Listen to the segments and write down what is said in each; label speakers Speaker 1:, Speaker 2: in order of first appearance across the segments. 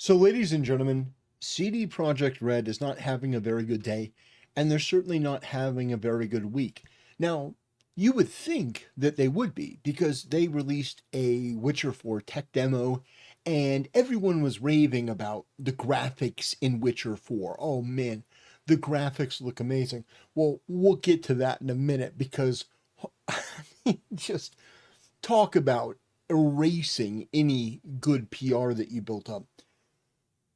Speaker 1: So, ladies and gentlemen, CD Projekt Red is not having a very good day, and they're certainly not having a very good week. Now, you would think that they would be because they released a Witcher 4 tech demo, and everyone was raving about the graphics in Witcher 4. Oh man, the graphics look amazing. Well, we'll get to that in a minute because just talk about erasing any good PR that you built up.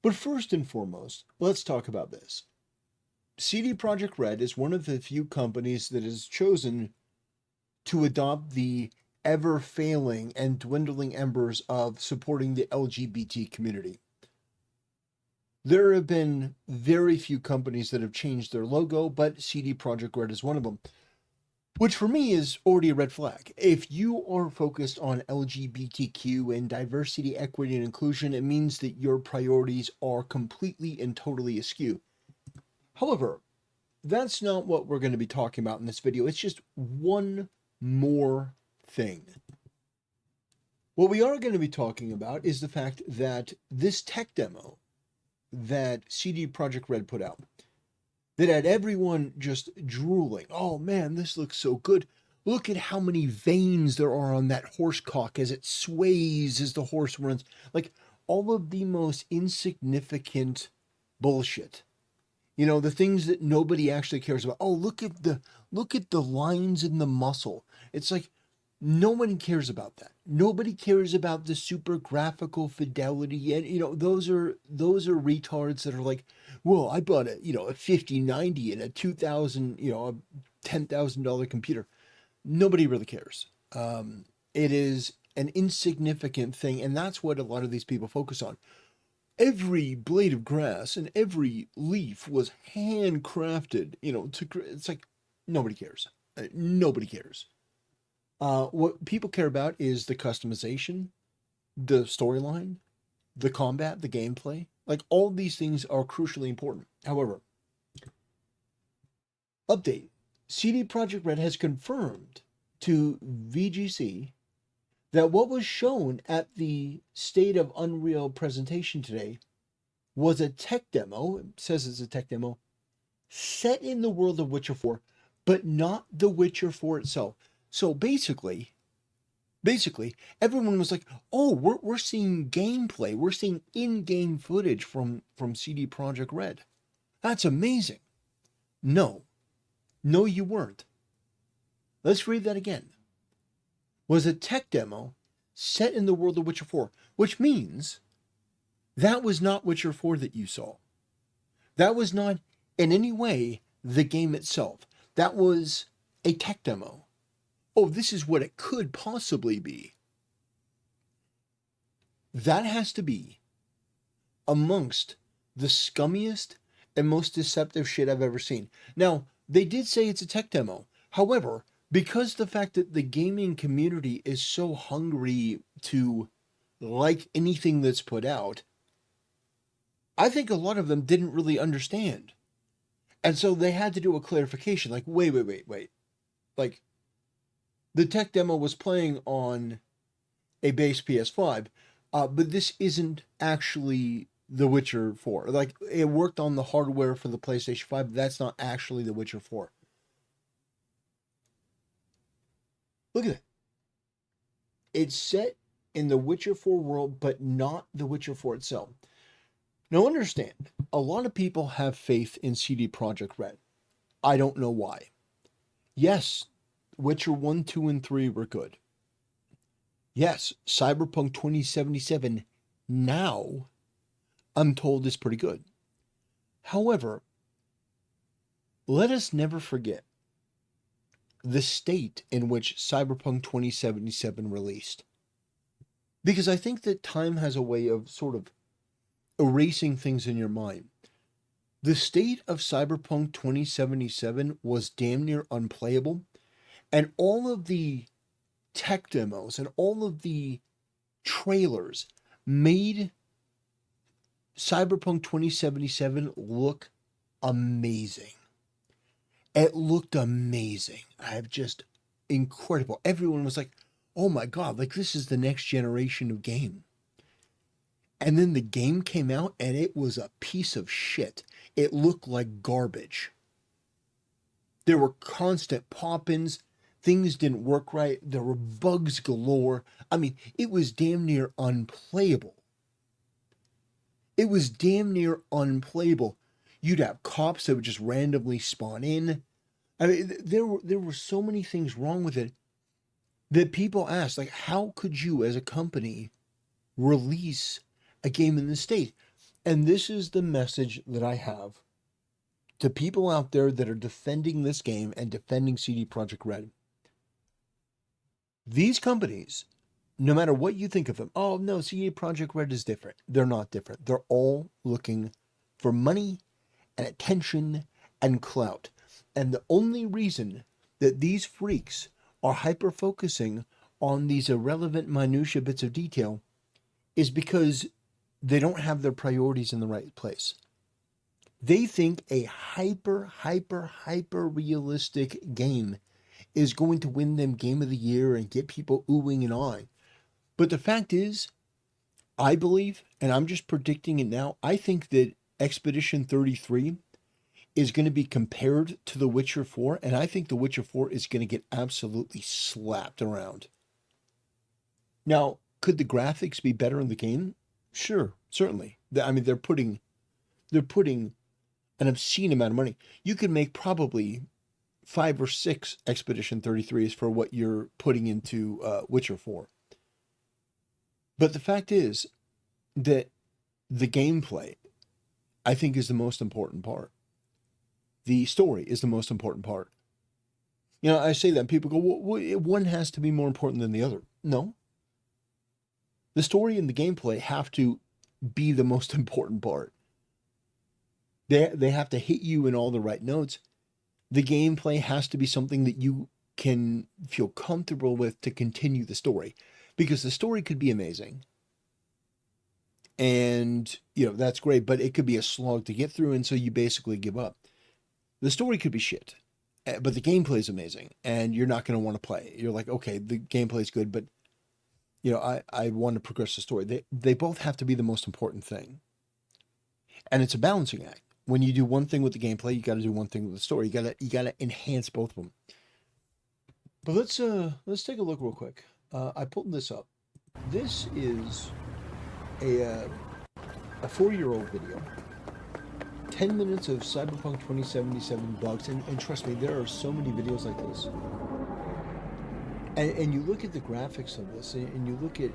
Speaker 1: But first and foremost, let's talk about this. CD Projekt Red is one of the few companies that has chosen to adopt the ever failing and dwindling embers of supporting the LGBT community. There have been very few companies that have changed their logo, but CD Projekt Red is one of them, which for me is already a red flag. If you are focused on LGBTQ and diversity, equity, and inclusion, it means that your priorities are completely and totally askew. However, that's not what we're going to be talking about in this video. It's just one more thing. What we are going to be talking about is the fact that this tech demo that CD Projekt Red put out, that had everyone just drooling. Oh man, this looks so good. Look at how many veins there are on that horse cock as it sways as the horse runs. Like all of the most insignificant bullshit. You know, the things that nobody actually cares about. Oh, look at the lines in the muscle. It's like no one cares about that. Nobody cares about the super graphical fidelity, and those are retards that are like, well, I bought a 5090 and a 2000, a $10,000 computer. Nobody really cares. It is an insignificant thing, and that's what a lot of these people focus on. Every blade of grass and every leaf was handcrafted, it's like nobody cares. Nobody cares. What people care about is the customization, the storyline, the combat, the gameplay. Like all these things are crucially important. However, update. CD Projekt Red has confirmed to VGC that what was shown at the State of Unreal presentation today was a tech demo. It says it's a tech demo set in the world of Witcher 4, but not the Witcher 4 itself. So basically, everyone was like, "Oh, we're seeing gameplay. We're seeing in-game footage from CD Projekt Red. That's amazing." No, no, you weren't. Let's read that again. Was a tech demo set in the world of Witcher 4, which means that was not Witcher 4 that you saw. That was not in any way the game itself. That was a tech demo. Oh, this is what it could possibly be. That has to be amongst the scummiest and most deceptive shit I've ever seen. Now, they did say it's a tech demo. However, because the fact that the gaming community is so hungry to like anything that's put out, I think a lot of them didn't really understand. And so they had to do a clarification like, wait. Like, the tech demo was playing on a base PS5, but this isn't actually The Witcher 4. Like, it worked on the hardware for the PlayStation 5, but that's not actually The Witcher 4. Look at it. It's set in the Witcher 4 world, but not The Witcher 4 itself. Now, understand, a lot of people have faith in CD Projekt Red. I don't know why. Yes, Witcher 1, 2, and 3 were good. Yes, Cyberpunk 2077 now, I'm told, is pretty good. However, let us never forget the state in which Cyberpunk 2077 released. Because I think that time has a way of sort of erasing things in your mind. The state of Cyberpunk 2077 was damn near unplayable, and all of the tech demos and all of the trailers made Cyberpunk 2077 look amazing. It looked amazing. I've just incredible. Everyone was like, "Oh my god, like this is the next generation of game." And then the game came out and it was a piece of shit. It looked like garbage. There were constant pop-ins. Things didn't work right. There were bugs galore. I mean, it was damn near unplayable. It was damn near unplayable. You'd have cops that would just randomly spawn in. I mean, there were so many things wrong with it that people asked, like, how could you, as a company, release a game in this state? And this is the message that I have to people out there that are defending this game and defending CD Projekt Red. These companies, no matter what you think of them, oh no, CD Projekt Red is different. They're not different. They're all looking for money and attention and clout. And the only reason that these freaks are hyper focusing on these irrelevant minutia bits of detail is because they don't have their priorities in the right place. They think a hyper realistic game is going to win them Game of the Year and get people oohing and awing. But the fact is, I believe, and I'm just predicting it now, I think that Expedition 33 is going to be compared to The Witcher 4, and I think The Witcher 4 is going to get absolutely slapped around. Now, could the graphics be better in the game? Sure, certainly. I mean, they're putting an obscene amount of money. You could make probably 5 or 6 Expedition 33s for what you're putting into Witcher 4. But the fact is that the gameplay, I think, is the most important part. The story is the most important part. You know, I say that and people go, well, one has to be more important than the other. No. The story and the gameplay have to be the most important part. They have to hit you in all the right notes. The gameplay has to be something that you can feel comfortable with to continue the story, because the story could be amazing. And, you know, that's great, but it could be a slog to get through, and so you basically give up. The story could be shit, but the gameplay is amazing, and you're not going to want to play. You're like, okay, the gameplay is good, but, you know, I want to progress the story. They both have to be the most important thing. And it's a balancing act. When you do one thing with the gameplay, you got to do one thing with the story. You got to enhance both of them. But let's take a look real quick. I pulled this up. This is a 4-year-old video. 10 minutes of Cyberpunk 2077 bugs, and trust me, there are so many videos like this. And you look at the graphics of this, and you look at,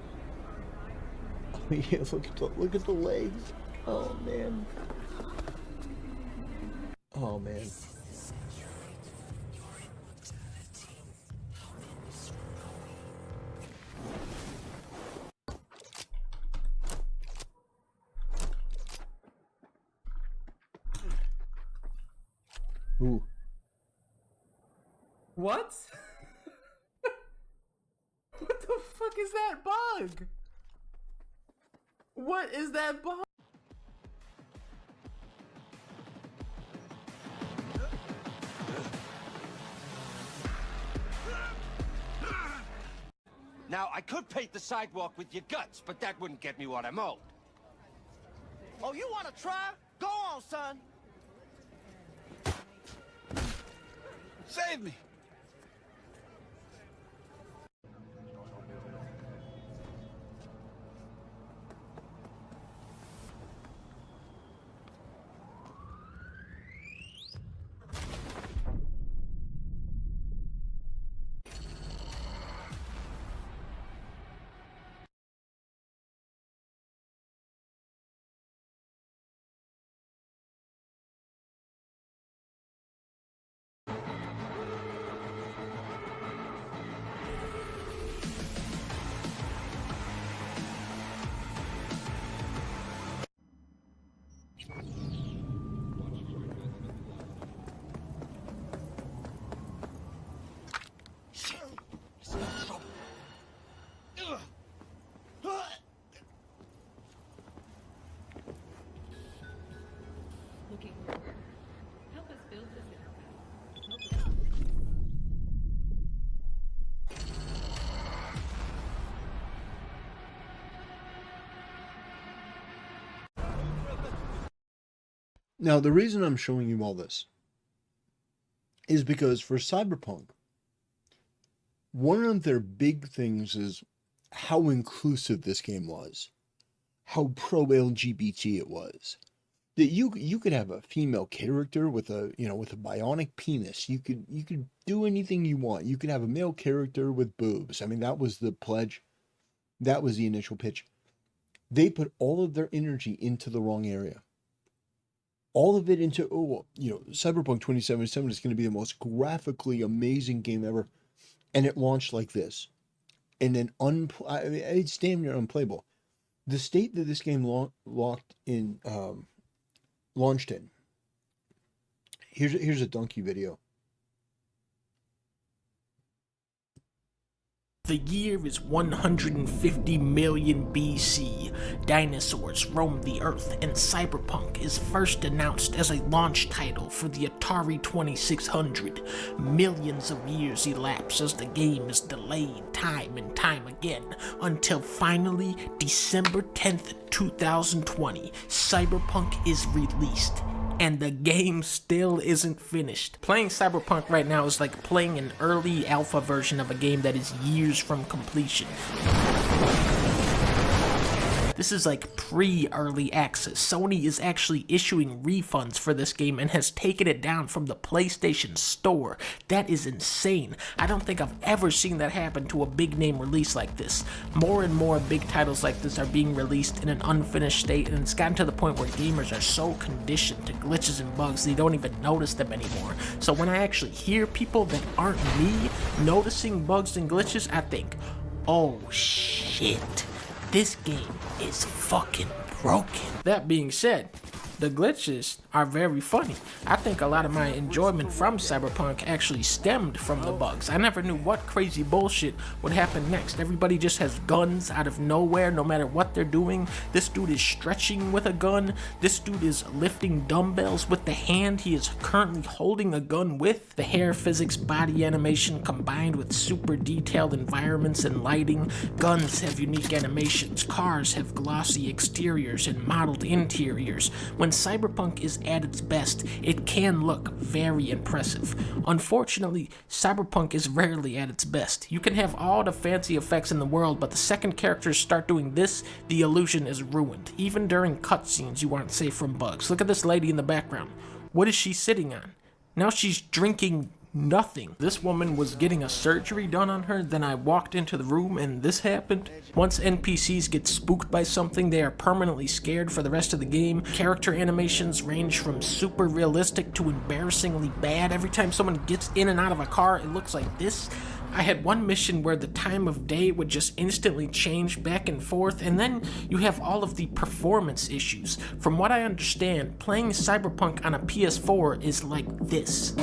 Speaker 1: look at the legs. Oh man. Oh man. Ooh.
Speaker 2: What? What the fuck is that bug? What is that bug?
Speaker 3: Now, I could paint the sidewalk with your guts, but that wouldn't get me what I'm owed.
Speaker 4: Oh, you want to try? Go on, son. Save me.
Speaker 1: Now, the reason I'm showing you all this is because for Cyberpunk, one of their big things is how inclusive this game was, how pro LGBT it was. That you could have a female character with a with a bionic penis. You could do anything you want. You could have a male character with boobs. I mean, that was the pledge. That was the initial pitch. They put all of their energy into the wrong area. All of it into Cyberpunk 2077 is going to be the most graphically amazing game ever, and it launched like this, and then it's damn near unplayable. The state that this game launched in. Here's a donkey video.
Speaker 5: The year is 150 million BC. Dinosaurs roam the Earth, and Cyberpunk is first announced as a launch title for the Atari 2600. Millions of years elapse as the game is delayed time and time again, until finally, December 10th, 2020, Cyberpunk is released. And the game still isn't finished. Playing Cyberpunk right now is like playing an early alpha version of a game that is years from completion. This is like pre-early access. Sony is actually issuing refunds for this game and has taken it down from the PlayStation Store. That is insane. I don't think I've ever seen that happen to a big name release like this. More and more big titles like this are being released in an unfinished state, and it's gotten to the point where gamers are so conditioned to glitches and bugs they don't even notice them anymore. So when I actually hear people that aren't me noticing bugs and glitches, I think, oh shit. This game is fucking broken. That being said, the glitches are very funny. I think a lot of my enjoyment from Cyberpunk actually stemmed from the bugs. I never knew what crazy bullshit would happen next. Everybody just has guns out of nowhere, no matter what they're doing. This dude is stretching with a gun. This dude is lifting dumbbells with the hand he is currently holding a gun with. The hair physics, body animation combined with super detailed environments and lighting. Guns have unique animations. Cars have glossy exteriors and modeled interiors. When Cyberpunk is at its best, it can look very impressive. Unfortunately, Cyberpunk is rarely at its best. You can have all the fancy effects in the world, but the second characters start doing this, the illusion is ruined. Even during cutscenes, you aren't safe from bugs. Look at this lady in the background. What is she sitting on? Now she's drinking nothing. This woman was getting a surgery done on her, then I walked into the room and this happened. Once NPCs get spooked by something, they are permanently scared for the rest of the game. Character animations range from super realistic to embarrassingly bad. Every time someone gets in and out of a car, it looks like this. I had one mission where the time of day would just instantly change back and forth, and then you have all of the performance issues. From what I understand, playing Cyberpunk on a PS4 is like this.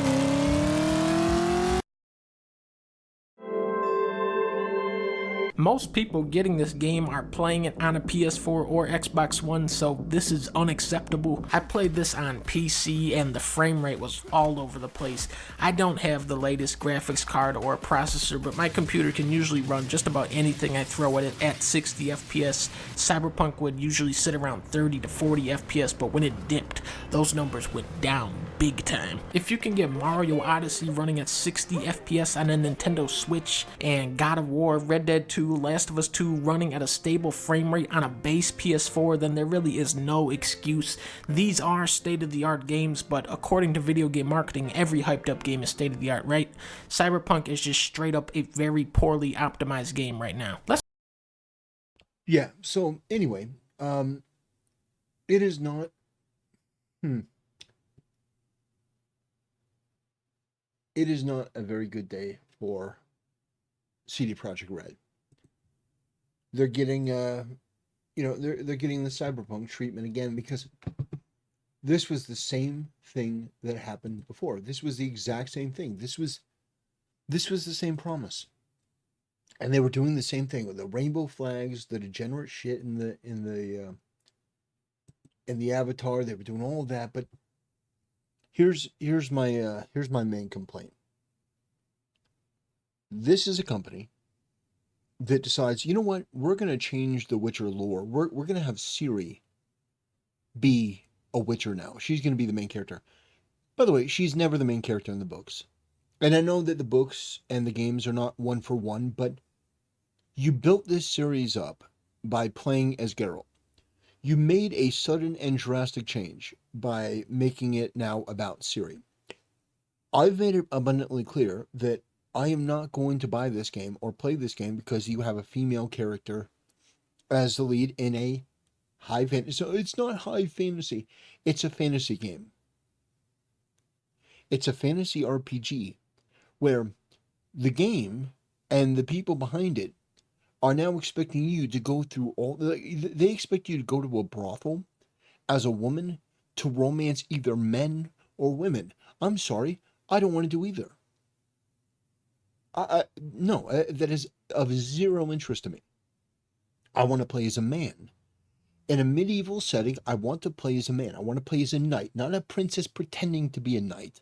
Speaker 5: Most people getting this game are playing it on a PS4 or Xbox One, so this is unacceptable. I played this on PC and the frame rate was all over the place. I don't have the latest graphics card or processor, but my computer can usually run just about anything I throw at it at 60 FPS. Cyberpunk would usually sit around 30 to 40 FPS, but when it dipped, those numbers went down big time. If you can get Mario Odyssey running at 60 FPS on a Nintendo Switch and God of War, Red Dead 2, Last of Us 2 running at a stable frame rate on a base PS4, then there really is no excuse. These are state-of-the-art games, but according to video game marketing, every hyped-up game is state-of-the-art, right? Cyberpunk is just straight up a very poorly optimized game right now.
Speaker 1: Yeah, so anyway, it is not... It is not a very good day for CD Projekt Red. They're getting, they're getting the Cyberpunk treatment again because this was the same thing that happened before. This was the exact same thing. This was the same promise, and they were doing the same thing with the rainbow flags, the degenerate shit in the avatar. They were doing all of that, but here's my main complaint. This is a company that decides, you know what, we're going to change the Witcher lore. We're going to have Ciri be a Witcher now. She's going to be the main character. By the way, she's never the main character in the books. And I know that the books and the games are not one for one, but you built this series up by playing as Geralt. You made a sudden and drastic change by making it now about Ciri. I've made it abundantly clear that I am not going to buy this game or play this game because you have a female character as the lead in a high fantasy. So it's not high fantasy, it's a fantasy game. It's a fantasy RPG where the game and the people behind it are now expecting you to go through they expect you to go to a brothel as a woman to romance either men or women. I'm sorry, I don't want to do either. No, that is of zero interest to me. I want to play as a man. In a medieval setting, I want to play as a man. I want to play as a knight, not a princess pretending to be a knight.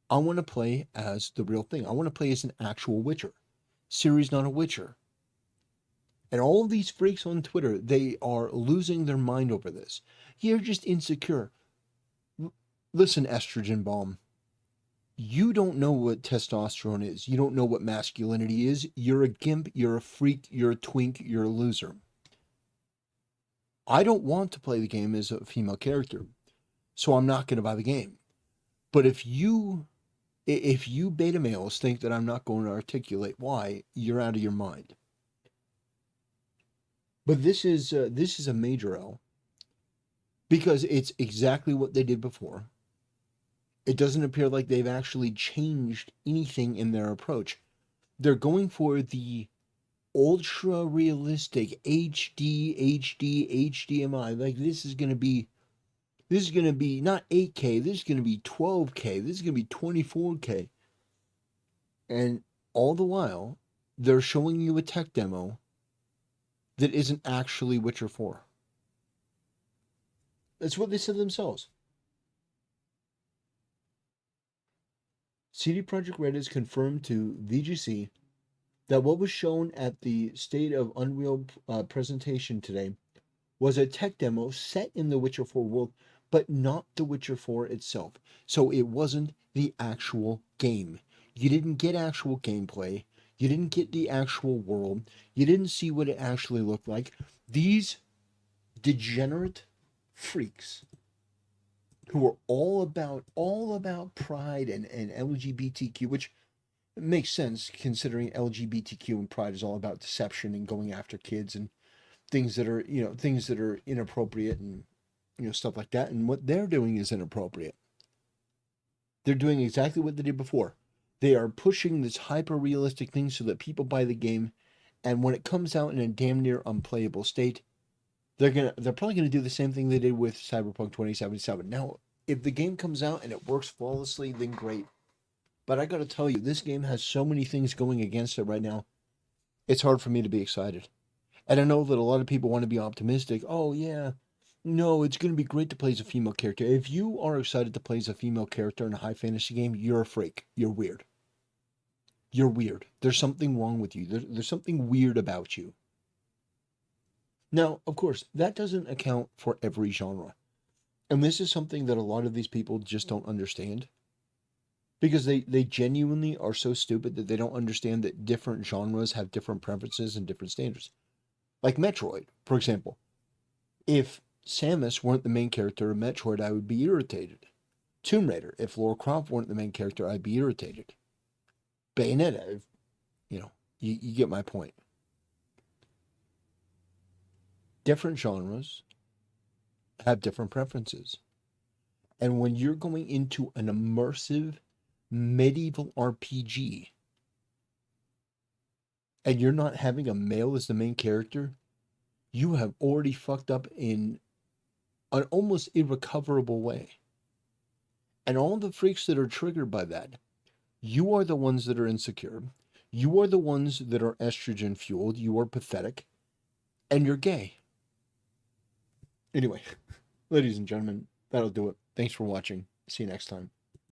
Speaker 1: I want to play as the real thing. I want to play as an actual Witcher. Ciri's not a Witcher. And all of these freaks on Twitter, they are losing their mind over this. You're just insecure. Listen, estrogen bomb. You don't know what testosterone is. You don't know what masculinity is. You're a gimp. You're a freak. You're a twink. You're a loser. I don't want to play the game as a female character, so I'm not going to buy the game. But if you beta males think that I'm not going to articulate why, you're out of your mind. But this is a major L, because it's exactly what they did before. It doesn't appear like they've actually changed anything in their approach. They're going for the ultra realistic HD, HDMI. Like this is going to be not 8K, this is going to be 12K, this is going to be 24K. And all the while, they're showing you a tech demo that isn't actually Witcher 4. That's what they said themselves. CD Projekt Red has confirmed to VGC that what was shown at the State of Unreal presentation today was a tech demo set in the Witcher 4 world, but not the Witcher 4 itself. So it wasn't the actual game. You didn't get actual gameplay. You didn't get the actual world. You didn't see what it actually looked like. These degenerate freaks who are all about pride and LGBTQ, which makes sense considering LGBTQ and pride is all about deception and going after kids and things that are inappropriate and stuff like that. And what they're doing is inappropriate. They're doing exactly what they did before. They are pushing this hyper-realistic thing so that people buy the game, and when it comes out in a damn near unplayable state, they're probably gonna do the same thing they did with Cyberpunk 2077. Now, if the game comes out and it works flawlessly, then great. But I gotta tell you, this game has so many things going against it right now. It's hard for me to be excited. And I know that a lot of people want to be optimistic. Oh yeah, no, it's gonna be great to play as a female character. If you are excited to play as a female character in a high fantasy game, you're a freak. You're weird. You're weird. There's something wrong with you. There's something weird about you. Now, of course, that doesn't account for every genre. And this is something that a lot of these people just don't understand. Because they genuinely are so stupid that they don't understand that different genres have different preferences and different standards. Like Metroid, for example. If Samus weren't the main character of Metroid, I would be irritated. Tomb Raider, if Lara Croft weren't the main character, I'd be irritated. Bayonetta, you get my point. Different genres have different preferences. And when you're going into an immersive medieval RPG and you're not having a male as the main character, you have already fucked up in an almost irrecoverable way. And all the freaks that are triggered by that, you are the ones that are insecure. You are the ones that are estrogen fueled. You are pathetic. And you're gay. Anyway, ladies and gentlemen, that'll do it. Thanks for watching. See you next time.